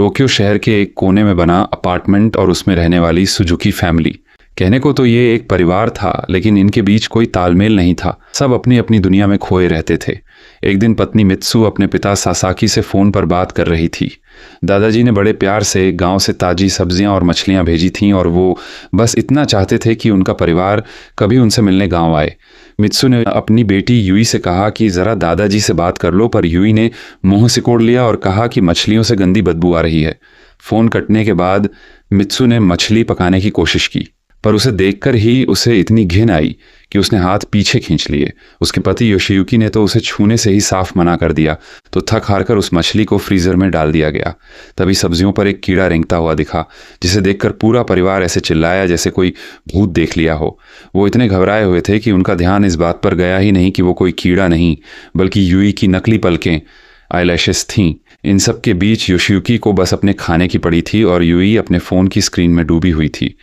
Tokyo शहर के एक कोने में बना अपार्टमेंट और उसमें रहने वाली सुजुकी फैमिली। कहने को तो ये एक परिवार था, लेकिन इनके बीच कोई तालमेल नहीं था। सब अपनी अपनी दुनिया में खोए रहते थे। एक दिन पत्नी मित्सु अपने पिता सासाकी से फ़ोन पर बात कर रही थी। दादाजी ने बड़े प्यार से गांव से ताज़ी सब्जियां और मछलियां भेजी थीं और वो बस इतना चाहते थे कि उनका परिवार कभी उनसे मिलने गांव आए। मित्सु ने अपनी बेटी यूई से कहा कि ज़रा दादाजी से बात कर लो, पर यूई ने मुंह सिकोड़ लिया और कहा कि मछलियों से गंदी बदबू आ रही है। फ़ोन कटने के बाद मित्सु ने मछली पकाने की कोशिश की, पर उसे देखकर ही उसे इतनी घिन आई कि उसने हाथ पीछे खींच लिए। उसके पति योशियुकी ने तो उसे छूने से ही साफ मना कर दिया, तो थक हार कर उस मछली को फ्रीजर में डाल दिया गया। तभी सब्जियों पर एक कीड़ा रेंगता हुआ दिखा, जिसे देखकर पूरा परिवार ऐसे चिल्लाया जैसे कोई भूत देख लिया हो। वो इतने घबराए हुए थे कि उनका ध्यान इस बात पर गया ही नहीं कि वो कोई कीड़ा नहीं, बल्कि यूई की नकली पलकें, आईलैशेस थीं। इन सब के बीच योशियुकी को बस अपने खाने की पड़ी थी और यूई अपने फ़ोन की स्क्रीन में डूबी हुई थी।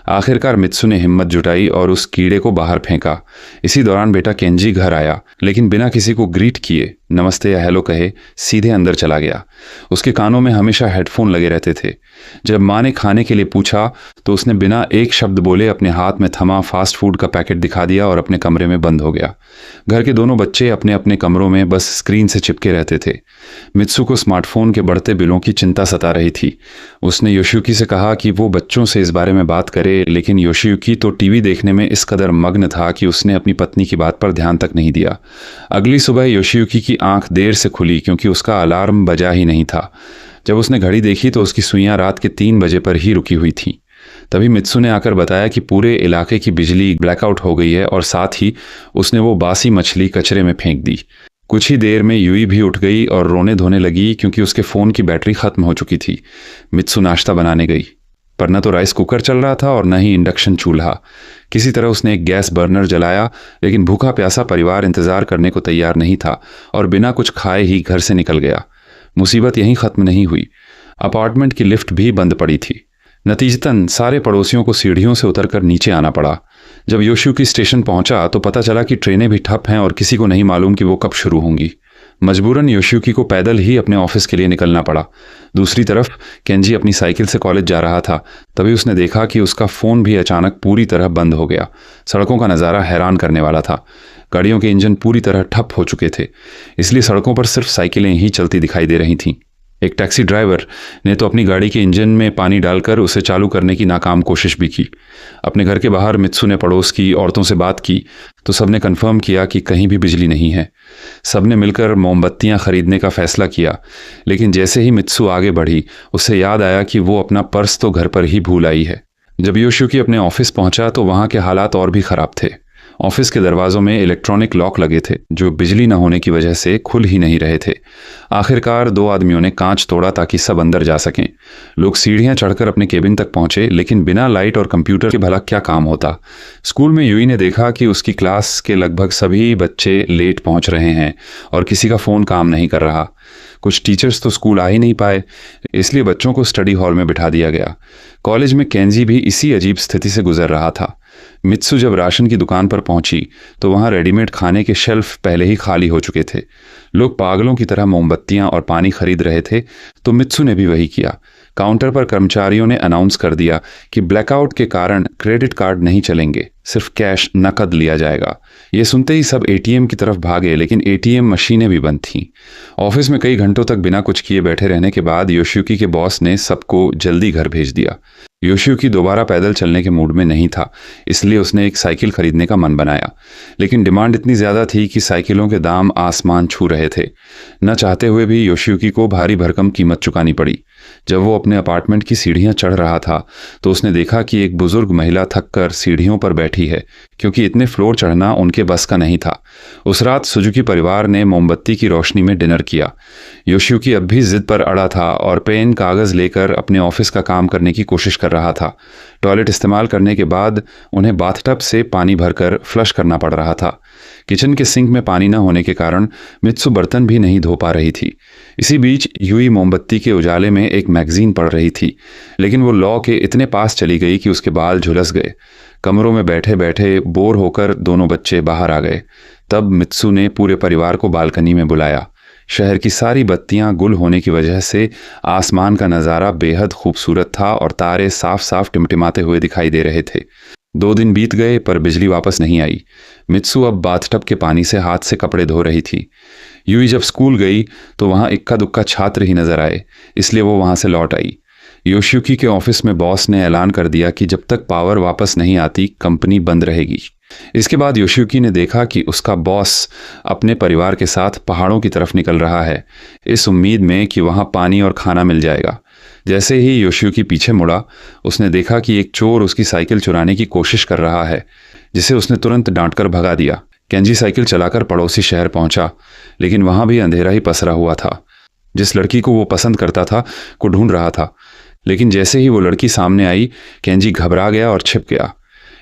आखिरकार मित्सु ने हिम्मत जुटाई और उस कीड़े को बाहर फेंका। इसी दौरान बेटा केंजी घर आया, लेकिन बिना किसी को ग्रीट किए, नमस्ते या हेलो कहे, सीधे अंदर चला गया। उसके कानों में हमेशा हेडफोन लगे रहते थे। जब माँ ने खाने के लिए पूछा तो उसने बिना एक शब्द बोले अपने हाथ में थमा फास्ट फूड का पैकेट दिखा दिया और अपने कमरे में बंद हो गया। घर के दोनों बच्चे अपने अपने कमरों में बस स्क्रीन से चिपके रहते थे। मित्सु को स्मार्टफोन के बढ़ते बिलों की चिंता सता रही थी। उसने योशियुकी से कहा कि वो बच्चों से इस बारे में बात करे, लेकिन योशियुकी तो टीवी देखने में इस कदर मग्न था कि उसने अपनी पत्नी की बात पर ध्यान तक नहीं दिया। अगली सुबह योशियुकी की आंख देर से खुली क्योंकि उसका अलार्म बजा ही नहीं था। जब उसने घड़ी देखी तो उसकी सुइयां रात के 3 बजे पर ही रुकी हुई थीं। तभी मित्सु ने आकर बताया कि पूरे इलाके की बिजली ब्लैकआउट हो गई है और साथ ही उसने वो बासी मछली कचरे में फेंक दी। कुछ ही देर में यूई भी उठ गई और रोने धोने लगी क्योंकि उसके फ़ोन की बैटरी ख़त्म हो चुकी थी। मित्सु नाश्ता बनाने गई, पर न तो राइस कुकर चल रहा था और न ही इंडक्शन चूल्हा। किसी तरह उसने एक गैस बर्नर जलाया, लेकिन भूखा प्यासा परिवार इंतज़ार करने को तैयार नहीं था और बिना कुछ खाए ही घर से निकल गया। मुसीबत यहीं ख़त्म नहीं हुई, अपार्टमेंट की लिफ्ट भी बंद पड़ी थी। नतीजतन सारे पड़ोसियों को सीढ़ियों से उतरकर नीचे आना पड़ा। जब योशियुकी स्टेशन पहुंचा तो पता चला कि ट्रेनें भी ठप हैं और किसी को नहीं मालूम कि वो कब शुरू होंगी। मजबूरन योशियुकी को पैदल ही अपने ऑफिस के लिए निकलना पड़ा। दूसरी तरफ केंजी अपनी साइकिल से कॉलेज जा रहा था। तभी उसने देखा कि उसका फ़ोन भी अचानक पूरी तरह बंद हो गया। सड़कों का नज़ारा हैरान करने वाला था। गाड़ियों के इंजन पूरी तरह ठप हो चुके थे, इसलिए सड़कों पर सिर्फ साइकिलें ही चलती दिखाई दे रही थीं। एक टैक्सी ड्राइवर ने तो अपनी गाड़ी के इंजन में पानी डालकर उसे चालू करने की नाकाम कोशिश भी की। अपने घर के बाहर मित्सु ने पड़ोस की औरतों से बात की तो सबने कन्फर्म किया कि कहीं भी बिजली नहीं है। सबने मिलकर मोमबत्तियां खरीदने का फैसला किया, लेकिन जैसे ही मित्सु आगे बढ़ी उसे याद आया कि वो अपना पर्स तो घर पर ही भूल आई है। जब योशियुकी अपने ऑफिस पहुंचा तो वहां के हालात और भी खराब थे। ऑफिस के दरवाजों में इलेक्ट्रॉनिक लॉक लगे थे जो बिजली न होने की वजह से खुल ही नहीं रहे थे। आखिरकार 2 आदमियों ने कांच तोड़ा ताकि सब अंदर जा सकें। लोग सीढ़ियां चढ़कर अपने केबिन तक पहुंचे, लेकिन बिना लाइट और कंप्यूटर के भला क्या काम होता। स्कूल में यूई ने देखा कि उसकी क्लास के लगभग सभी बच्चे लेट पहुंच रहे हैं और किसी का फ़ोन काम नहीं कर रहा। कुछ टीचर्स तो स्कूल आ ही नहीं पाए, इसलिए बच्चों को स्टडी हॉल में बिठा दिया गया। कॉलेज में केंजी भी इसी अजीब स्थिति से गुजर रहा था। मित्सु जब राशन की दुकान पर पहुंची तो वहां रेडीमेड खाने के शेल्फ पहले ही खाली हो चुके थे। लोग पागलों की तरह मोमबत्तियां और पानी खरीद रहे थे, तो मित्सु ने भी वही किया। काउंटर पर कर्मचारियों ने अनाउंस कर दिया कि ब्लैकआउट के कारण क्रेडिट कार्ड नहीं चलेंगे, सिर्फ कैश नकद लिया जाएगा। ये सुनते ही सब एटीएम की तरफ भागे, लेकिन एटीएम मशीनें भी बंद थीं। ऑफिस में कई घंटों तक बिना कुछ किए बैठे रहने के बाद योशियुकी के बॉस ने सबको जल्दी घर भेज दिया। योशियुकी दोबारा पैदल चलने के मूड में नहीं था, इसलिए उसने एक साइकिल खरीदने का मन बनाया, लेकिन डिमांड इतनी ज़्यादा थी कि साइकिलों के दाम आसमान छू रहे थे। न चाहते हुए भी योशियुकी को भारी भरकम कीमत चुकानी पड़ी। जब वो अपने अपार्टमेंट की सीढ़ियां चढ़ रहा था तो उसने देखा कि एक बुजुर्ग महिला थककर सीढ़ियों पर बैठी है, क्योंकि इतने फ्लोर चढ़ना उनके बस का नहीं था। उस रात सुजुकी परिवार ने मोमबत्ती की रोशनी में डिनर किया। योशियुकी अब भी जिद पर अड़ा था और पेन कागज़ लेकर अपने ऑफिस का काम करने की कोशिश कर रहा था। टॉयलेट इस्तेमाल करने के बाद उन्हें बाथटब से पानी भरकर फ्लश करना पड़ रहा था। किचन के सिंक में पानी न होने के कारण मित्सु बर्तन भी नहीं धो पा रही थी। इसी बीच यूई मोमबत्ती के उजाले में एक मैगजीन पढ़ रही थी, लेकिन वो लॉ के इतने पास चली गई कि उसके बाल झुलस गए। कमरों में बैठे बैठे बोर होकर दोनों बच्चे बाहर आ गए। तब मित्सु ने पूरे परिवार को बालकनी में बुलाया। शहर की सारी बत्तियां गुल होने की वजह से आसमान का नज़ारा बेहद खूबसूरत था और तारे साफ साफ टिमटिमाते हुए दिखाई दे रहे थे। 2 दिन बीत गए पर बिजली वापस नहीं आई। मित्सु अब बाथटब के पानी से हाथ से कपड़े धो रही थी। यूई जब स्कूल गई तो वहां इक्का दुक्का छात्र ही नजर आए, इसलिए वो वहां से लौट आई। योशियुकी के ऑफिस में बॉस ने ऐलान कर दिया कि जब तक पावर वापस नहीं आती कंपनी बंद रहेगी। इसके बाद योशियुकी ने देखा कि उसका बॉस अपने परिवार के साथ पहाड़ों की तरफ निकल रहा है, इस उम्मीद में कि वहां पानी और खाना मिल जाएगा। जैसे ही योशियुकी पीछे मुड़ा, उसने देखा कि एक चोर उसकी साइकिल चुराने की कोशिश कर रहा है, जिसे उसने तुरंत डांटकर भगा दिया। केंजी साइकिल चलाकर पड़ोसी शहर पहुंचा, लेकिन वहां भी अंधेरा ही पसरा हुआ था। जिस लड़की को वो पसंद करता था को ढूंढ रहा था, लेकिन जैसे ही वो लड़की सामने आई, केंजी घबरा गया और छिप गया।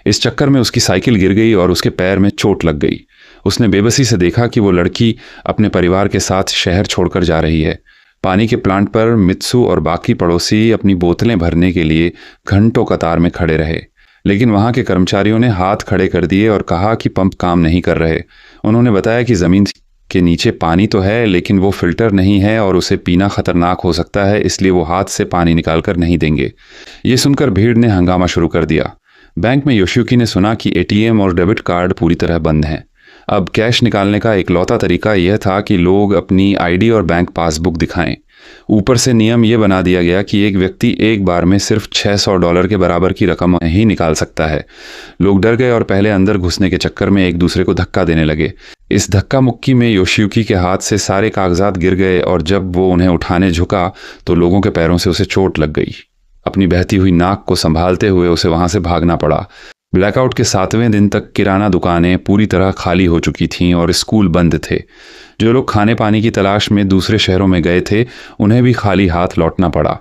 इस चक्कर में उसकी साइकिल गिर गई और उसके पैर में चोट लग गई। उसने बेबसी से देखा कि वो लड़की अपने परिवार के साथ शहर छोड़कर जा रही है। पानी के प्लांट पर मित्सु और बाकी पड़ोसी अपनी बोतलें भरने के लिए घंटों कतार में खड़े रहे, लेकिन वहां के कर्मचारियों ने हाथ खड़े कर दिए और कहा कि पंप काम नहीं कर रहे। उन्होंने बताया कि जमीन के नीचे पानी तो है, लेकिन वो फिल्टर नहीं है और उसे पीना खतरनाक हो सकता है, इसलिए वो हाथ से पानी निकालकर नहीं देंगे। ये सुनकर भीड़ ने हंगामा शुरू कर दिया। बैंक में योशियुकी ने सुना कि एटीएम और डेबिट कार्ड पूरी तरह बंद हैं। अब कैश निकालने का इकलौता तरीका यह था कि लोग अपनी आईडी और बैंक पासबुक दिखाएं। ऊपर से नियम यह बना दिया गया कि एक व्यक्ति एक बार में सिर्फ $600 के बराबर की रकम ही निकाल सकता है। लोग डर गए और पहले अंदर घुसने के चक्कर में एक दूसरे को धक्का देने लगे। इस धक्का मुक्की में योशियुकी के हाथ से सारे कागजात गिर गए और जब वो उन्हें उठाने झुका तो लोगों के पैरों से उसे चोट लग गई। अपनी बहती हुई नाक को संभालते हुए उसे वहां से भागना पड़ा। ब्लैकआउट के 7वें दिन तक किराना दुकानें पूरी तरह खाली हो चुकी थीं और स्कूल बंद थे। जो लोग खाने पानी की तलाश में दूसरे शहरों में गए थे, उन्हें भी खाली हाथ लौटना पड़ा।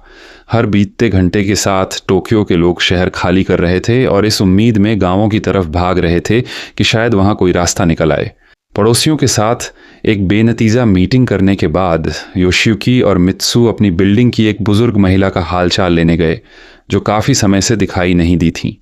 हर बीतते घंटे के साथ टोक्यो के लोग शहर खाली कर रहे थे और इस उम्मीद में गांवों की तरफ भाग रहे थे कि शायद वहां कोई रास्ता निकल आए। पड़ोसियों के साथ एक बेनतीजा मीटिंग करने के बाद योशियुकी और मित्सु अपनी बिल्डिंग की एक बुजुर्ग महिला का हालचाल लेने गए, जो काफ़ी समय से दिखाई नहीं दी थी।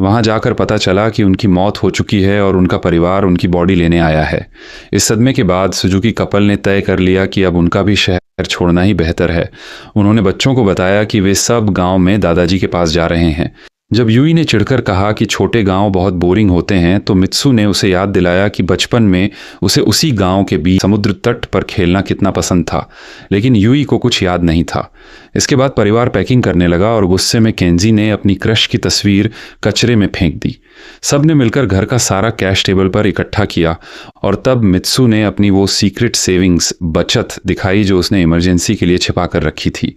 वहां जाकर पता चला कि उनकी मौत हो चुकी है और उनका परिवार उनकी बॉडी लेने आया है। इस सदमे के बाद सुजुकी कपल ने तय कर लिया कि अब उनका भी शहर छोड़ना ही बेहतर है। उन्होंने बच्चों को बताया कि वे सब गांव में दादाजी के पास जा रहे हैं। जब यूई ने चिढ़कर कहा कि छोटे गांव बहुत बोरिंग होते हैं, तो मित्सु ने उसे याद दिलाया कि बचपन में उसे उसी गांव के बीच समुद्र तट पर खेलना कितना पसंद था, लेकिन यूई को कुछ याद नहीं था। इसके बाद परिवार पैकिंग करने लगा और गुस्से में केंजी ने अपनी क्रश की तस्वीर कचरे में फेंक दी। सब ने मिलकर घर का सारा कैश टेबल पर इकट्ठा किया और तब मित्सु ने अपनी वो सीक्रेट सेविंग्स बचत दिखाई जो उसने इमरजेंसी के लिए छिपा कर रखी थी।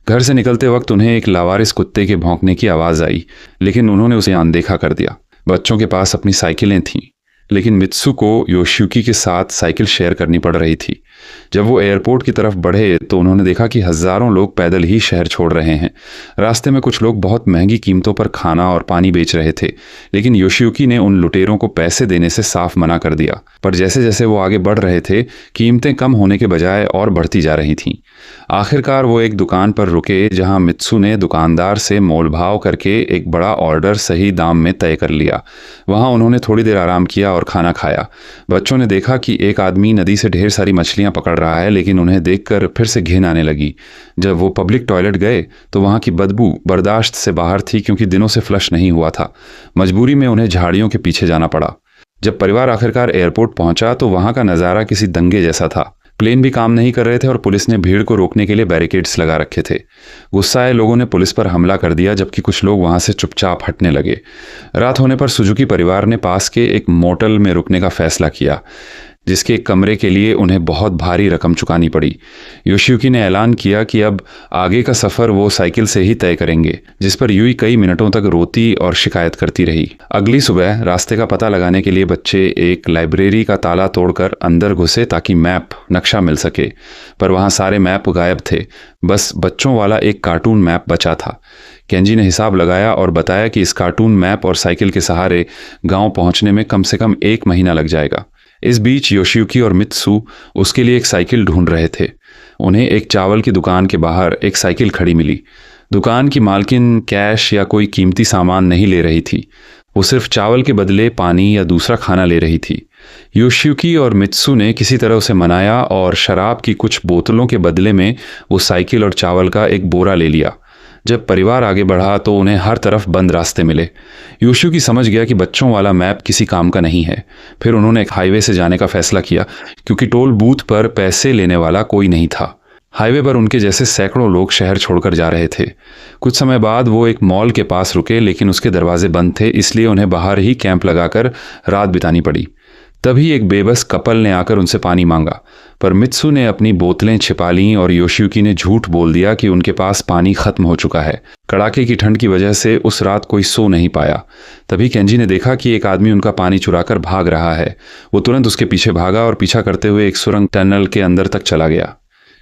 घर से निकलते वक्त उन्हें एक लावारिस कुत्ते के भौंकने की आवाज़ आई, लेकिन उन्होंने उसे अनदेखा कर दिया। बच्चों के पास अपनी साइकिलें थीं, लेकिन मित्सु को योशियुकी के साथ साइकिल शेयर करनी पड़ रही थी। जब वो एयरपोर्ट की तरफ बढ़े तो उन्होंने देखा कि हजारों लोग पैदल ही शहर छोड़ रहे हैं। रास्ते में कुछ लोग बहुत महंगी कीमतों पर खाना और पानी बेच रहे थे, लेकिन योशियुकी ने उन लुटेरों को पैसे देने से साफ मना कर दिया। पर जैसे जैसे वो आगे बढ़ रहे थे, कीमतें कम होने के बजाय और बढ़ती जा रही थीं। आखिरकार वो एक दुकान पर रुके जहां मित्सु ने दुकानदार से मोलभाव करके एक बड़ा ऑर्डर सही दाम में तय कर लिया। वहां उन्होंने थोड़ी देर आराम किया और खाना खाया। बच्चों ने देखा कि एक आदमी नदी से ढेर सारी मछलियां पकड़ रहा है, लेकिन उन्हें देखकर फिर से घिन आने लगी। जब वो पब्लिक टॉयलेट गए तो वहां की बदबू बर्दाश्त से बाहर थी, क्योंकि दिनों से फ्लश नहीं हुआ था। मजबूरी में उन्हें झाड़ियों के पीछे जाना पड़ा। जब परिवार आखिरकार एयरपोर्ट पहुंचा तो वहां का नज़ारा किसी दंगे जैसा था। प्लेन भी काम नहीं कर रहे थे और पुलिस ने भीड़ को रोकने के लिए बैरिकेड्स लगा रखे थे। गुस्साए लोगों ने पुलिस पर हमला कर दिया, जबकि कुछ लोग वहां से चुपचाप हटने लगे। रात होने पर सुजुकी परिवार ने पास के एक मोटल में रुकने का फैसला किया, जिसके एक कमरे के लिए उन्हें बहुत भारी रकम चुकानी पड़ी। योशियुकी ने ऐलान किया कि अब आगे का सफ़र वो साइकिल से ही तय करेंगे, जिस पर यूई कई मिनटों तक रोती और शिकायत करती रही। अगली सुबह रास्ते का पता लगाने के लिए बच्चे एक लाइब्रेरी का ताला तोड़कर अंदर घुसे ताकि मैप नक्शा मिल सके, पर वहाँ सारे मैप गायब थे। बस बच्चों वाला एक कार्टून मैप बचा था। केंजी ने हिसाब लगाया और बताया कि इस कार्टून मैप और साइकिल के सहारे गाँव पहुँचने में कम से कम 1 महीना लग जाएगा। इस बीच योशियुकी और मित्सु उसके लिए एक साइकिल ढूंढ रहे थे। उन्हें एक चावल की दुकान के बाहर एक साइकिल खड़ी मिली। दुकान की मालकिन कैश या कोई कीमती सामान नहीं ले रही थी, वो सिर्फ चावल के बदले पानी या दूसरा खाना ले रही थी। योशियुकी और मित्सु ने किसी तरह उसे मनाया और शराब की कुछ बोतलों के बदले में वो साइकिल और चावल का एक बोरा ले लिया। जब परिवार आगे बढ़ा तो उन्हें हर तरफ बंद रास्ते मिले। योशियुकी समझ गया कि बच्चों वाला मैप किसी काम का नहीं है। फिर उन्होंने एक हाईवे से जाने का फैसला किया, क्योंकि टोल बूथ पर पैसे लेने वाला कोई नहीं था। हाईवे पर उनके जैसे सैकड़ों लोग शहर छोड़कर जा रहे थे। कुछ समय बाद वो एक मॉल के पास रुके, लेकिन उसके दरवाजे बंद थे, इसलिए उन्हें बाहर ही कैंप लगाकर रात बितानी पड़ी। तभी एक बेबस कपल ने आकर उनसे पानी मांगा, पर मित्सु ने अपनी बोतलें छिपा लीं और योशियुकी ने झूठ बोल दिया कि उनके पास पानी खत्म हो चुका है। कड़ाके की ठंड की वजह से उस रात कोई सो नहीं पाया। तभी केंजी ने देखा कि एक आदमी उनका पानी चुराकर भाग रहा है। वो तुरंत उसके पीछे भागा और पीछा करते हुए एक सुरंग टनल के अंदर तक चला गया।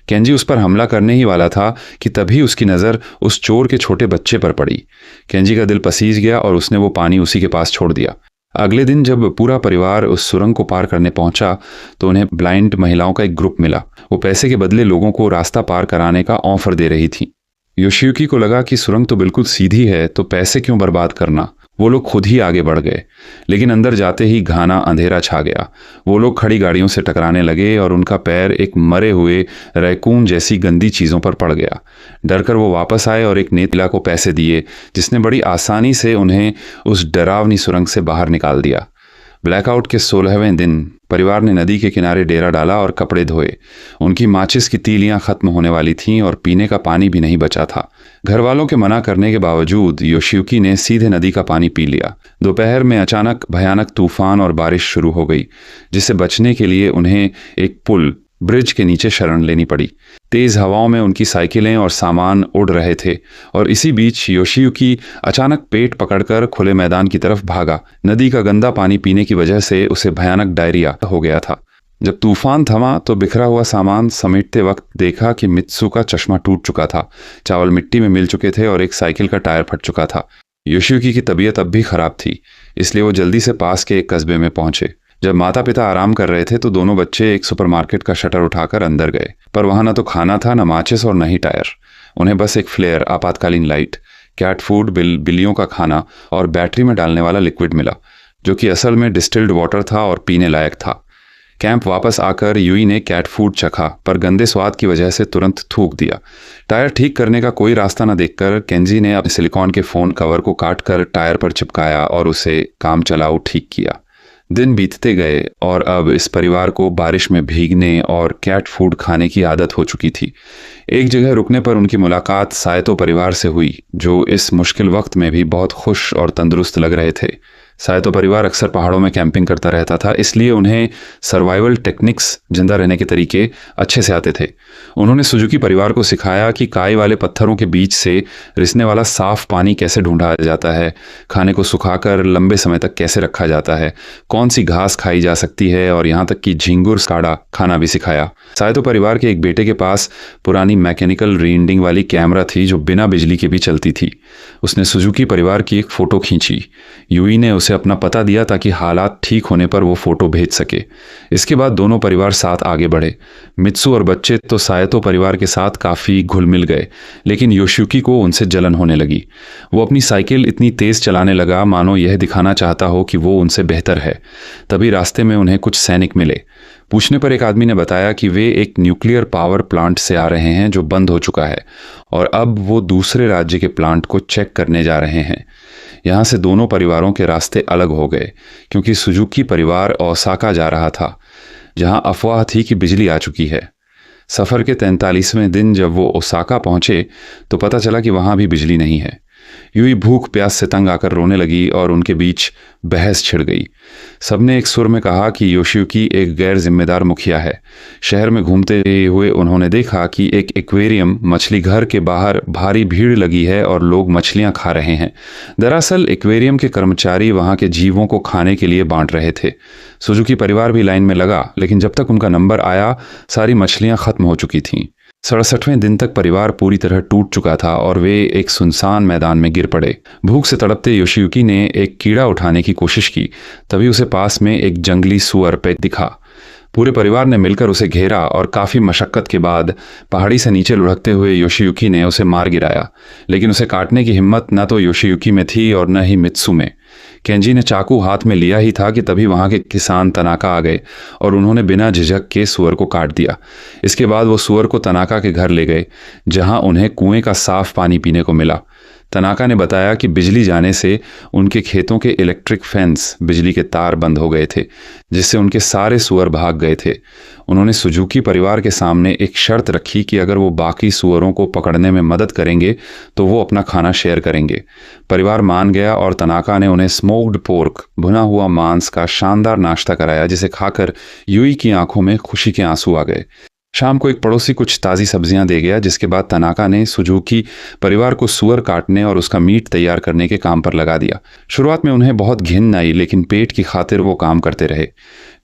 केंजी उस पर हमला करने ही वाला था कि तभी उसकी नज़र उस चोर के छोटे बच्चे पर पड़ी। केंजी का दिल पसीज गया और उसने वो पानी उसी के पास छोड़ दिया। अगले दिन जब पूरा परिवार उस सुरंग को पार करने पहुंचा तो उन्हें ब्लाइंड महिलाओं का एक ग्रुप मिला। वो पैसे के बदले लोगों को रास्ता पार कराने का ऑफर दे रही थी। योशियुकी को लगा कि सुरंग तो बिल्कुल सीधी है, तो पैसे क्यों बर्बाद करना। वो लोग खुद ही आगे बढ़ गए, लेकिन अंदर जाते ही घना अंधेरा छा गया। वो लोग खड़ी गाड़ियों से टकराने लगे और उनका पैर एक मरे हुए रैकून जैसी गंदी चीज़ों पर पड़ गया। डरकर वो वापस आए और एक नेतिला को पैसे दिए, जिसने बड़ी आसानी से उन्हें उस डरावनी सुरंग से बाहर निकाल दिया। ब्लैकआउट के 16वें दिन परिवार ने नदी के किनारे डेरा डाला और कपड़े धोए। उनकी माचिस की तीलियां खत्म होने वाली थीं और पीने का पानी भी नहीं बचा था। घर वालों के मना करने के बावजूद योशियुकी ने सीधे नदी का पानी पी लिया। दोपहर में अचानक भयानक तूफान और बारिश शुरू हो गई, जिससे बचने के लिए उन्हें एक पुल ब्रिज के नीचे शरण लेनी पड़ी। तेज हवाओं में उनकी साइकिलें और सामान उड़ रहे थे और इसी बीच योशियुकी अचानक पेट पकड़कर खुले मैदान की तरफ भागा। नदी का गंदा पानी पीने की वजह से उसे भयानक डायरिया हो गया था। जब तूफान थमा तो बिखरा हुआ सामान समेटते वक्त देखा कि मित्सु का चश्मा टूट चुका था, चावल मिट्टी में मिल चुके थे और एक साइकिल का टायर फट चुका था। योशियुकी की तबीयत अब भी खराब थी, इसलिए वो जल्दी से पास के एक कस्बे में पहुंचे। जब माता पिता आराम कर रहे थे तो दोनों बच्चे एक सुपरमार्केट का शटर उठाकर अंदर गए, पर वहां न तो खाना था, न माचिस और न ही टायर। उन्हें बस एक फ्लेयर, आपातकालीन लाइट, कैट फूड, बिल्लियों का खाना और बैटरी में डालने वाला लिक्विड मिला, जो कि असल में डिस्टिल्ड वाटर था और पीने लायक था। कैंप वापस आकर यूई ने कैट फूड चखा, पर गंदे स्वाद की वजह से तुरंत थूक दिया। टायर ठीक करने का कोई रास्ता न देखकर केंजी ने अपने सिलिकॉन के फ़ोन कवर को काटकर टायर पर चिपकाया और उसे काम चलाऊ ठीक किया। दिन बीतते गए और अब इस परिवार को बारिश में भीगने और कैट फूड खाने की आदत हो चुकी थी। एक जगह रुकने पर उनकी मुलाकात सायतो परिवार से हुई, जो इस मुश्किल वक्त में भी बहुत खुश और तंदुरुस्त लग रहे थे। सायतो परिवार अक्सर पहाड़ों में कैंपिंग करता रहता था, इसलिए उन्हें सर्वाइवल टेक्निक्स, जिंदा रहने के तरीके अच्छे से आते थे। उन्होंने सुजुकी परिवार को सिखाया कि काई वाले पत्थरों के बीच से रिसने वाला साफ पानी कैसे ढूंढा जाता है, खाने को सुखाकर लंबे समय तक कैसे रखा जाता है, कौन सी घास खाई जा सकती है और यहाँ तक कि झींगुर काढ़ा खाना भी सिखाया। सायतो परिवार के एक बेटे के पास पुरानी मैकेनिकल रीडिंग वाली कैमरा थी, जो बिना बिजली के भी चलती थी। उसने सुजुकी परिवार की एक फ़ोटो खींची। यूई ने उसे अपना पता दिया ताकि हालात ठीक होने पर वो फ़ोटो भेज सके। इसके बाद दोनों परिवार साथ आगे बढ़े। मित्सु और बच्चे तो सायतो परिवार के साथ काफ़ी घुल मिल गए, लेकिन योशियुकी को उनसे जलन होने लगी। वो अपनी साइकिल इतनी तेज़ चलाने लगा मानो यह दिखाना चाहता हो कि वो उनसे बेहतर है। तभी रास्ते में उन्हें कुछ सैनिक मिले। पूछने पर एक आदमी ने बताया कि वे एक न्यूक्लियर पावर प्लांट से आ रहे हैं, जो बंद हो चुका है, और अब वो दूसरे राज्य के प्लांट को चेक करने जा रहे हैं। यहाँ से दोनों परिवारों के रास्ते अलग हो गए, क्योंकि सुजुकी परिवार ओसाका जा रहा था, जहाँ अफवाह थी कि बिजली आ चुकी है। सफ़र के 43वें दिन जब वो ओसाका पहुँचे तो पता चला कि वहाँ भी बिजली नहीं है। यूई भूख प्यास से तंग आकर रोने लगी और उनके बीच बहस छिड़ गई। सबने एक सुर में कहा कि योशियुकी एक गैर जिम्मेदार मुखिया है। शहर में घूमते हुए उन्होंने देखा कि एक एक्वेरियम मछली घर के बाहर भारी भीड़ लगी है और लोग मछलियां खा रहे हैं। दरअसल एक्वेरियम के कर्मचारी वहां के जीवों को खाने के लिए बांट रहे थे। सुजुकी परिवार भी लाइन में लगा, लेकिन जब तक उनका नंबर आया सारी मछलियां खत्म हो चुकी थीं। 67वें दिन तक परिवार पूरी तरह टूट चुका था और वे एक सुनसान मैदान में गिर पड़े। भूख से तड़पते योशियुकी ने एक कीड़ा उठाने की कोशिश की, तभी उसे पास में एक जंगली सुअर पेट दिखा। पूरे परिवार ने मिलकर उसे घेरा और काफ़ी मशक्क़त के बाद पहाड़ी से नीचे लुढ़कते हुए योशियुकी ने उसे मार गिराया, लेकिन उसे काटने की हिम्मत न तो योशियुकी में थी और न ही मित्सु में। केंजी ने चाकू हाथ में लिया ही था कि तभी वहां के किसान तनाका आ गए और उन्होंने बिना झिझक के सुअर को काट दिया। इसके बाद वो सुअर को तनाका के घर ले गए, जहां उन्हें कुएं का साफ पानी पीने को मिला। तनाका ने बताया कि बिजली जाने से उनके खेतों के इलेक्ट्रिक फेंस, बिजली के तार बंद हो गए थे, जिससे उनके सारे सुअर भाग गए थे। उन्होंने सुजुकी परिवार के सामने एक शर्त रखी कि अगर वो बाकी सुअरों को पकड़ने में मदद करेंगे तो वो अपना खाना शेयर करेंगे। परिवार मान गया और तनाका ने उन्हें स्मोक्ड पोर्क, भुना हुआ मांस का शानदार नाश्ता कराया, जिसे खाकर यूई की आंखों में खुशी के आंसू आ गए। शाम को एक पड़ोसी कुछ ताज़ी सब्जियां दे गया, जिसके बाद तनाका ने सुजुकी परिवार को सुअर काटने और उसका मीट तैयार करने के काम पर लगा दिया। शुरुआत में उन्हें बहुत घिन आई, लेकिन पेट की खातिर वो काम करते रहे।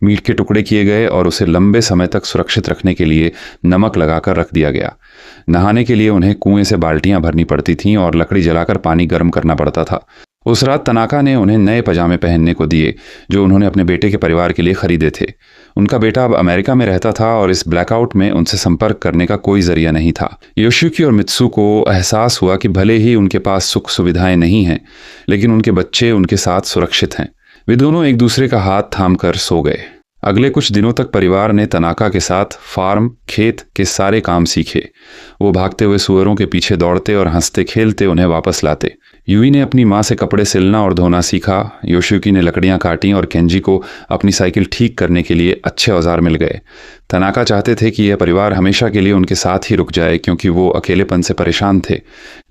मीट के टुकड़े किए गए और उसे लंबे समय तक सुरक्षित रखने के लिए नमक लगाकर रख दिया गया। नहाने के लिए उन्हें कुएं से बाल्टियां भरनी पड़ती थीं और लकड़ी जलाकर पानी गर्म करना पड़ता था। उस रात तनाका ने उन्हें नए पजामे पहनने को दिए, जो उन्होंने अपने बेटे के परिवार के लिए खरीदे थे। उनका बेटा अब अमेरिका में रहता था और इस ब्लैकआउट में उनसे संपर्क करने का कोई जरिया नहीं था। योशियुकी और मित्सु को एहसास हुआ कि भले ही उनके पास सुख सुविधाएं नहीं हैं, लेकिन उनके बच्चे उनके साथ सुरक्षित हैं। वे दोनों एक दूसरे का हाथ थामकर सो गए। अगले कुछ दिनों तक परिवार ने तनाका के साथ फार्म, खेत के सारे काम सीखे। वो भागते हुए सुअरों के पीछे दौड़ते और हंसते खेलते उन्हें वापस लाते। यूई ने अपनी माँ से कपड़े सिलना और धोना सीखा। योशियुकी ने लकड़ियाँ काटी और केंजी को अपनी साइकिल ठीक करने के लिए अच्छे औजार मिल गए। तनाका चाहते थे कि यह परिवार हमेशा के लिए उनके साथ ही रुक जाए, क्योंकि वो अकेलेपन से परेशान थे।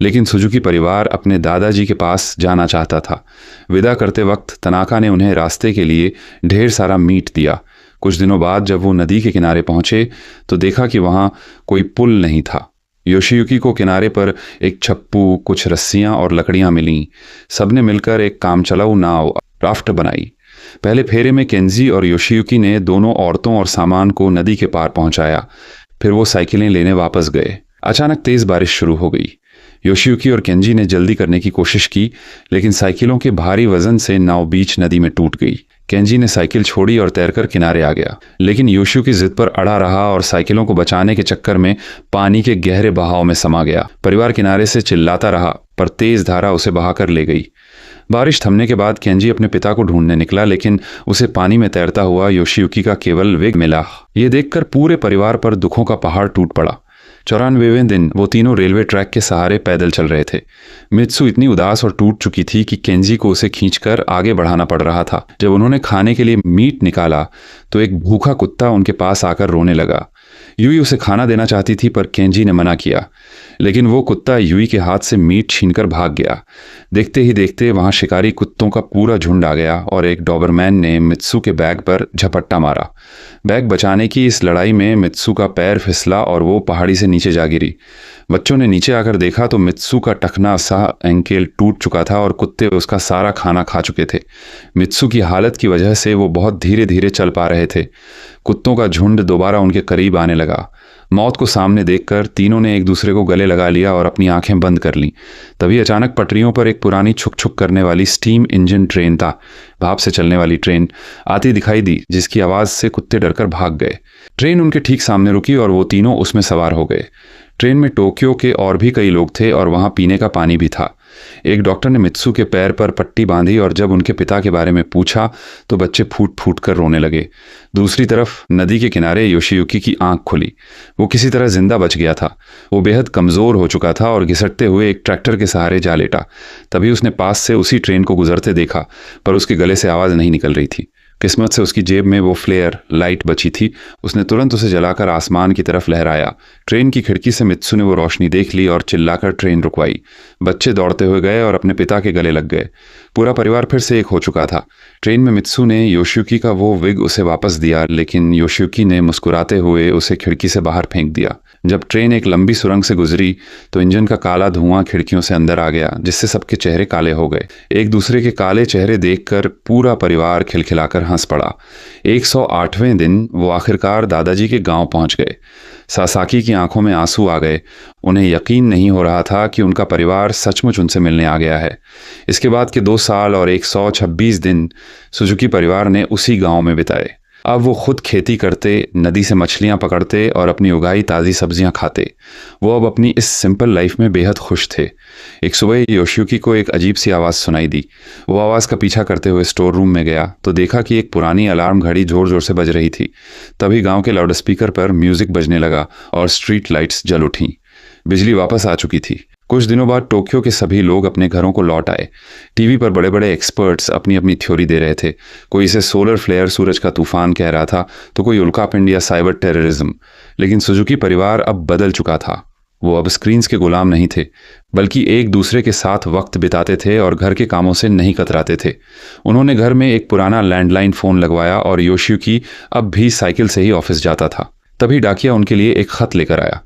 लेकिन सुजुकी परिवार अपने दादाजी के पास जाना चाहता था। विदा करते वक्त तनाका ने उन्हें रास्ते के लिए ढेर सारा मीट दिया। कुछ दिनों बाद जब वो नदी के किनारे पहुंचे तो देखा कि वहां कोई पुल नहीं था। योशियुकी को किनारे पर एक छप्पू, कुछ रस्सियां और लकड़ियां मिलीं। सबने मिलकर एक कामचलाऊ नाव, राफ्ट बनाई। पहले फेरे में केंजी और योशियुकी ने दोनों औरतों और सामान को नदी के पार पहुंचाया। फिर वो साइकिलें लेने वापस गए। अचानक तेज बारिश शुरू हो गई। योशियुकी और केंजी ने जल्दी करने की कोशिश की, लेकिन साइकिलों के भारी वजन से नाव बीच नदी में टूट गई। केंजी ने साइकिल छोड़ी और तैरकर किनारे आ गया, लेकिन योशियुकी जिद पर अड़ा रहा और साइकिलों को बचाने के चक्कर में पानी के गहरे बहाव में समा गया। परिवार किनारे से चिल्लाता रहा, पर तेज धारा उसे बहाकर ले गई। बारिश थमने के बाद केंजी अपने पिता को ढूंढने निकला, लेकिन उसे पानी में तैरता हुआ योशियुकी का केवल वेग मिला। ये देखकर पूरे परिवार पर दुखों का पहाड़ टूट पड़ा। 94वें दिन वो तीनों रेलवे ट्रैक के सहारे पैदल चल रहे थे। मित्सु इतनी उदास और टूट चुकी थी कि केंजी को उसे खींचकर आगे बढ़ाना पड़ रहा था। जब उन्होंने खाने के लिए मीट निकाला तो एक भूखा कुत्ता उनके पास आकर रोने लगा। यूई उसे खाना देना चाहती थी, पर केंजी ने मना किया, लेकिन वो कुत्ता यूई के हाथ से मीट छीनकर भाग गया। देखते ही देखते वहां शिकारी कुत्तों का पूरा झुंड आ गया और एक डॉबरमैन ने मित्सु के बैग पर झपट्टा मारा। बैग बचाने की इस लड़ाई में मित्सु का पैर फिसला और वो पहाड़ी से नीचे जा गिरी। बच्चों ने नीचे आकर देखा तो मित्सु का टखना सा एंकल टूट चुका था और कुत्ते उसका सारा खाना खा चुके थे। मित्सु की हालत की वजह से वो बहुत धीरे धीरे चल पा रहे थे। कुत्तों का झुंड दोबारा उनके करीब आने लगा। मौत को सामने देखकर तीनों ने एक दूसरे को गले लगा लिया और अपनी आंखें बंद कर लीं। तभी अचानक पटरियों पर एक पुरानी छुक छुक करने वाली स्टीम इंजन ट्रेन था, भाप से चलने वाली ट्रेन आती दिखाई दी, जिसकी आवाज से कुत्ते डरकर भाग गए। ट्रेन उनके ठीक सामने रुकी और वो तीनों उसमें सवार हो गए। ट्रेन में टोक्यो के और भी कई लोग थे और वहां पीने का पानी भी था। एक डॉक्टर ने मित्सु के पैर पर पट्टी बांधी और जब उनके पिता के बारे में पूछा तो बच्चे फूट फूट कर रोने लगे। दूसरी तरफ नदी के किनारे योशियुकी की आंख खुली। वो किसी तरह जिंदा बच गया था। वो बेहद कमजोर हो चुका था और घिसटते हुए एक ट्रैक्टर के सहारे जा लेटा। तभी उसने पास से उसी ट्रेन को गुजरते देखा, पर उसके गले से आवाज नहीं निकल रही थी। किस्मत से उसकी जेब में वो फ्लेयर लाइट बची थी। उसने तुरंत उसे जलाकर आसमान की तरफ लहराया। ट्रेन की खिड़की से मित्सु ने वो रोशनी देख ली और चिल्लाकर ट्रेन रुकवाई। बच्चे दौड़ते हुए गए और अपने पिता के गले लग गए। पूरा परिवार फिर से एक हो चुका था। ट्रेन में मित्सु ने योशियुकी का वो विग उसे वापस दिया, लेकिन योशियुकी ने मुस्कुराते हुए उसे खिड़की से बाहर फेंक दिया। जब ट्रेन एक लंबी सुरंग से गुजरी तो इंजन का काला धुआं खिड़कियों से अंदर आ गया, जिससे सबके चेहरे काले हो गए। एक दूसरे के काले चेहरे देखकर पूरा परिवार खिलखिलाकर हंस पड़ा। 108वें दिन वो आखिरकार दादाजी के गांव पहुंच गए। सासाकी की आंखों में आंसू आ गए। उन्हें यकीन नहीं हो रहा था कि उनका परिवार सचमुच उनसे मिलने आ गया है। इसके बाद के 2 साल और 126 दिन सुजुकी परिवार ने उसी गांव में बिताए। अब वो खुद खेती करते, नदी से मछलियाँ पकड़ते और अपनी उगाई ताज़ी सब्जियाँ खाते। वो अब अपनी इस सिंपल लाइफ में बेहद खुश थे। एक सुबह योशियुकी को एक अजीब सी आवाज़ सुनाई दी। वो आवाज़ का पीछा करते हुए स्टोर रूम में गया तो देखा कि एक पुरानी अलार्म घड़ी ज़ोर ज़ोर से बज रही थी। तभी गांव के लाउडस्पीकर पर म्यूज़िक बजने लगा और स्ट्रीट लाइट्स जल उठीं। बिजली वापस आ चुकी थी। कुछ दिनों बाद टोक्यो के सभी लोग अपने घरों को लौट आए। टीवी पर बड़े बड़े एक्सपर्ट्स अपनी अपनी थ्योरी दे रहे थे। कोई इसे सोलर फ्लेयर, सूरज का तूफान कह रहा था, तो कोई उल्कापिंड या साइबर टेररिज्म। लेकिन सुजुकी परिवार अब बदल चुका था। वो अब स्क्रीन्स के गुलाम नहीं थे, बल्कि एक दूसरे के साथ वक्त बिताते थे और घर के कामों से नहीं कतराते थे। उन्होंने घर में एक पुराना लैंडलाइन फ़ोन लगवाया और योशियुकी अब भी साइकिल से ही ऑफिस जाता था। तभी डाकिया उनके लिए एक खत लेकर आया।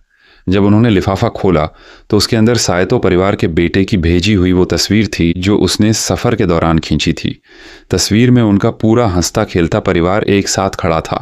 जब उन्होंने लिफाफा खोला तो उसके अंदर सायतो परिवार के बेटे की भेजी हुई वो तस्वीर थी जो उसने सफ़र के दौरान खींची थी। तस्वीर में उनका पूरा हंसता खेलता परिवार एक साथ खड़ा था।